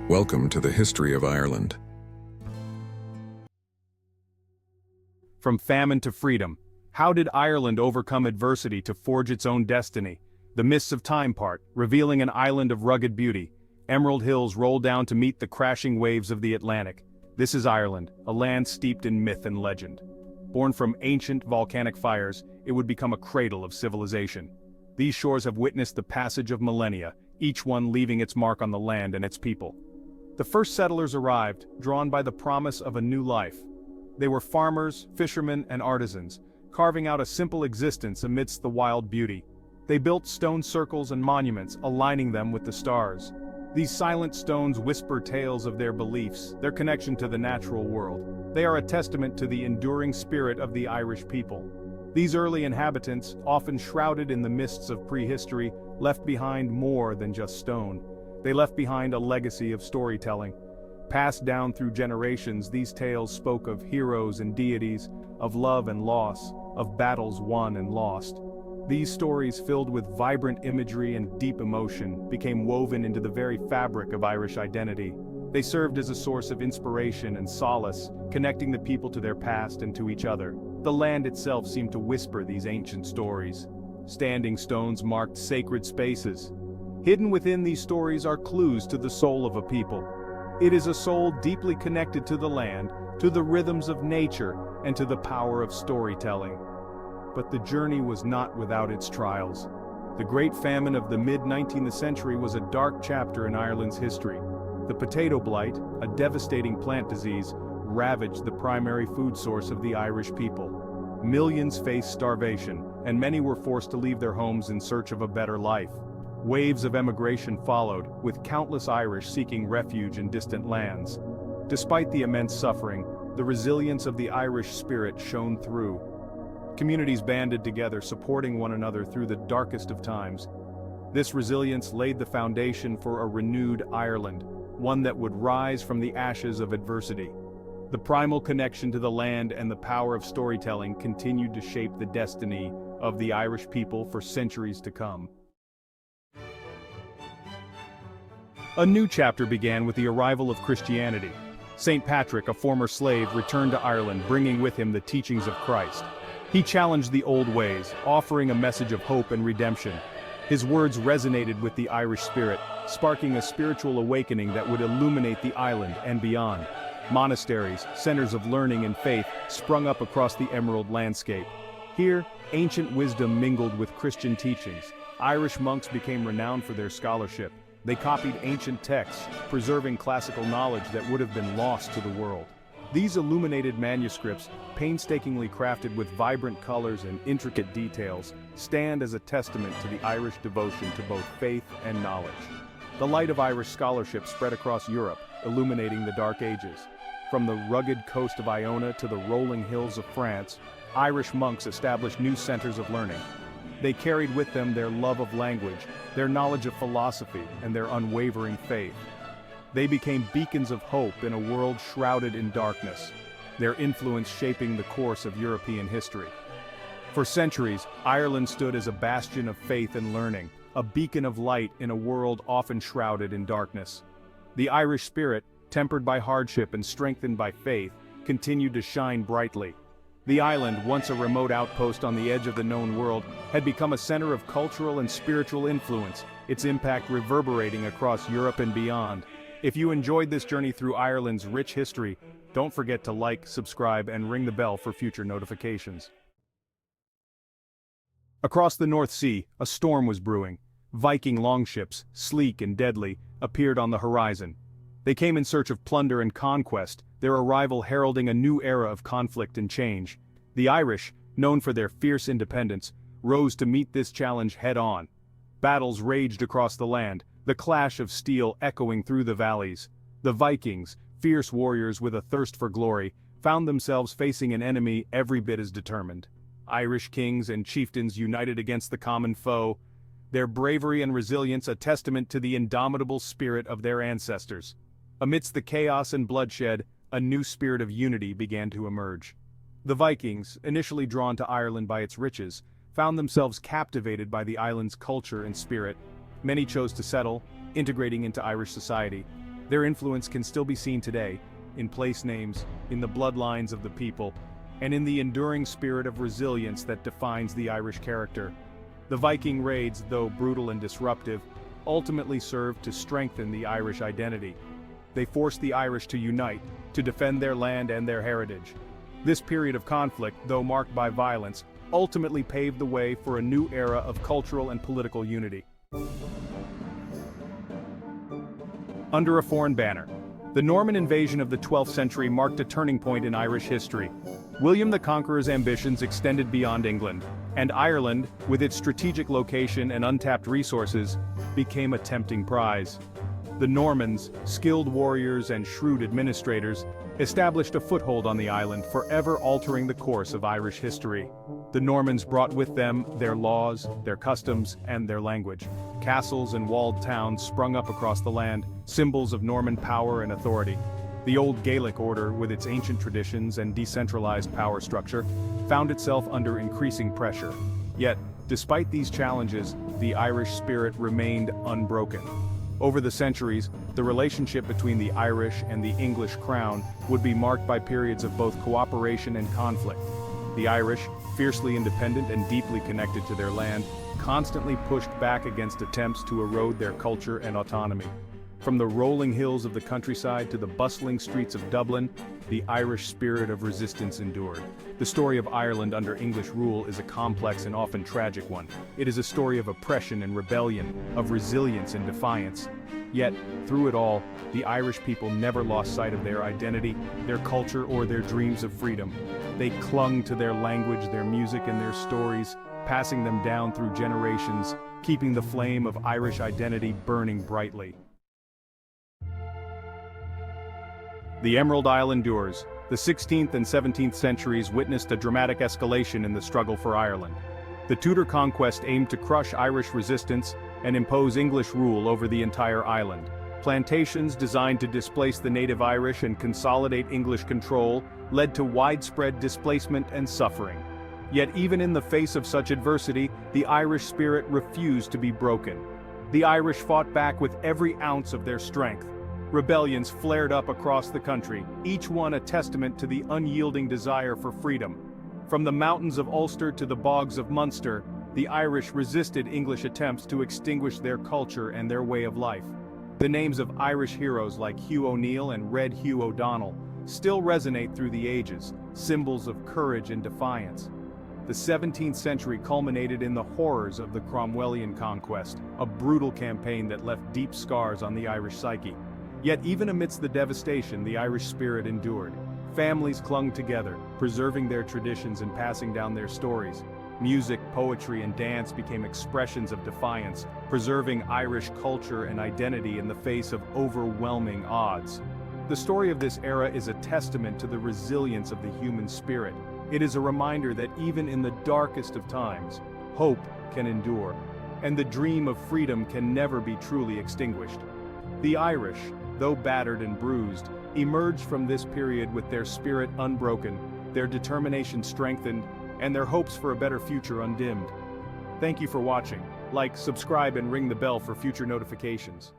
Welcome to the History of Ireland. From famine to freedom, how did Ireland overcome adversity to forge its own destiny? The mists of time part, revealing an island of rugged beauty. Emerald hills roll down to meet the crashing waves of the Atlantic. This is Ireland, a land steeped in myth and legend. Born from ancient volcanic fires, it would become a cradle of civilization. These shores have witnessed the passage of millennia, each one leaving its mark on the land and its people. The first settlers arrived, drawn by the promise of a new life. They were farmers, fishermen, and artisans, carving out a simple existence amidst the wild beauty. They built stone circles and monuments, aligning them with the stars. These silent stones whisper tales of their beliefs, their connection to the natural world. They are a testament to the enduring spirit of the Irish people. These early inhabitants, often shrouded in the mists of prehistory, left behind more than just stone. They left behind a legacy of storytelling. Passed down through generations, these tales spoke of heroes and deities, of love and loss, of battles won and lost. These stories, filled with vibrant imagery and deep emotion, became woven into the very fabric of Irish identity. They served as a source of inspiration and solace, connecting the people to their past and to each other. The land itself seemed to whisper these ancient stories. Standing stones marked sacred spaces. Hidden within these stories are clues to the soul of a people. It is a soul deeply connected to the land, to the rhythms of nature, and to the power of storytelling. But the journey was not without its trials. The Great Famine of the mid-19th century was a dark chapter in Ireland's history. The potato blight, a devastating plant disease, ravaged the primary food source of the Irish people. Millions faced starvation, and many were forced to leave their homes in search of a better life. Waves of emigration followed, with countless Irish seeking refuge in distant lands. Despite the immense suffering, the resilience of the Irish spirit shone through. Communities banded together, supporting one another through the darkest of times. This resilience laid the foundation for a renewed Ireland, one that would rise from the ashes of adversity. The primal connection to the land and the power of storytelling continued to shape the destiny of the Irish people for centuries to come. A new chapter began with the arrival of Christianity. St. Patrick, a former slave, returned to Ireland, bringing with him the teachings of Christ. He challenged the old ways, offering a message of hope and redemption. His words resonated with the Irish spirit, sparking a spiritual awakening that would illuminate the island and beyond. Monasteries, centers of learning and faith, sprung up across the emerald landscape. Here, ancient wisdom mingled with Christian teachings. Irish monks became renowned for their scholarship. They copied ancient texts, preserving classical knowledge that would have been lost to the world. These illuminated manuscripts, painstakingly crafted with vibrant colors and intricate details, stand as a testament to the Irish devotion to both faith and knowledge. The light of Irish scholarship spread across Europe, illuminating the Dark Ages. From the rugged coast of Iona to the rolling hills of France, Irish monks established new centers of learning. They carried with them their love of language, their knowledge of philosophy, and their unwavering faith. They became beacons of hope in a world shrouded in darkness, their influence shaping the course of European history. For centuries, Ireland stood as a bastion of faith and learning, a beacon of light in a world often shrouded in darkness. The Irish spirit, tempered by hardship and strengthened by faith, continued to shine brightly. The island, once a remote outpost on the edge of the known world, had become a center of cultural and spiritual influence, its impact reverberating across Europe and beyond. If you enjoyed this journey through Ireland's rich history, don't forget to like, subscribe, and ring the bell for future notifications. Across the North Sea, a storm was brewing. Viking longships, sleek and deadly, appeared on the horizon. They came in search of plunder and conquest, their arrival heralding a new era of conflict and change. The Irish, known for their fierce independence, rose to meet this challenge head-on. Battles raged across the land, the clash of steel echoing through the valleys. The Vikings, fierce warriors with a thirst for glory, found themselves facing an enemy every bit as determined. Irish kings and chieftains united against the common foe, their bravery and resilience a testament to the indomitable spirit of their ancestors. Amidst the chaos and bloodshed, a new spirit of unity began to emerge. The Vikings, initially drawn to Ireland by its riches, found themselves captivated by the island's culture and spirit. Many chose to settle, integrating into Irish society. Their influence can still be seen today, in place names, in the bloodlines of the people, and in the enduring spirit of resilience that defines the Irish character. The Viking raids, though brutal and disruptive, ultimately served to strengthen the Irish identity. They forced the Irish to unite, to defend their land and their heritage. This period of conflict, though marked by violence, ultimately paved the way for a new era of cultural and political unity. Under a foreign banner. The Norman invasion of the 12th century marked a turning point in Irish history. William the Conqueror's ambitions extended beyond England, and Ireland, with its strategic location and untapped resources, became a tempting prize. The Normans, skilled warriors and shrewd administrators, established a foothold on the island, forever altering the course of Irish history. The Normans brought with them their laws, their customs, and their language. Castles and walled towns sprung up across the land, symbols of Norman power and authority. The old Gaelic order, with its ancient traditions and decentralized power structure, found itself under increasing pressure. Yet, despite these challenges, the Irish spirit remained unbroken. Over the centuries, the relationship between the Irish and the English crown would be marked by periods of both cooperation and conflict. The Irish, fiercely independent and deeply connected to their land, constantly pushed back against attempts to erode their culture and autonomy. From the rolling hills of the countryside to the bustling streets of Dublin, the Irish spirit of resistance endured. The story of Ireland under English rule is a complex and often tragic one. It is a story of oppression and rebellion, of resilience and defiance. Yet, through it all, the Irish people never lost sight of their identity, their culture, or their dreams of freedom. They clung to their language, their music, and their stories, passing them down through generations, keeping the flame of Irish identity burning brightly. The Emerald Isle endures. The 16th and 17th centuries witnessed a dramatic escalation in the struggle for Ireland. The Tudor conquest aimed to crush Irish resistance and impose English rule over the entire island. Plantations designed to displace the native Irish and consolidate English control led to widespread displacement and suffering. Yet even in the face of such adversity, the Irish spirit refused to be broken. The Irish fought back with every ounce of their strength. Rebellions flared up across the country, each one a testament to the unyielding desire for freedom. From the mountains of Ulster to the bogs of Munster, the Irish resisted English attempts to extinguish their culture and their way of life. The names of Irish heroes like Hugh O'Neill and Red Hugh O'Donnell still resonate through the ages, symbols of courage and defiance. The 17th century culminated in the horrors of the Cromwellian conquest, a brutal campaign that left deep scars on the Irish psyche. Yet even amidst the devastation, the Irish spirit endured. Families clung together, preserving their traditions and passing down their stories. Music, poetry, and dance became expressions of defiance, preserving Irish culture and identity in the face of overwhelming odds. The story of this era is a testament to the resilience of the human spirit. It is a reminder that even in the darkest of times, hope can endure, and the dream of freedom can never be truly extinguished. The Irish, though battered and bruised, emerged from this period with their spirit unbroken, their determination strengthened, and their hopes for a better future undimmed. Thank you for watching. Like, subscribe, and ring the bell for future notifications.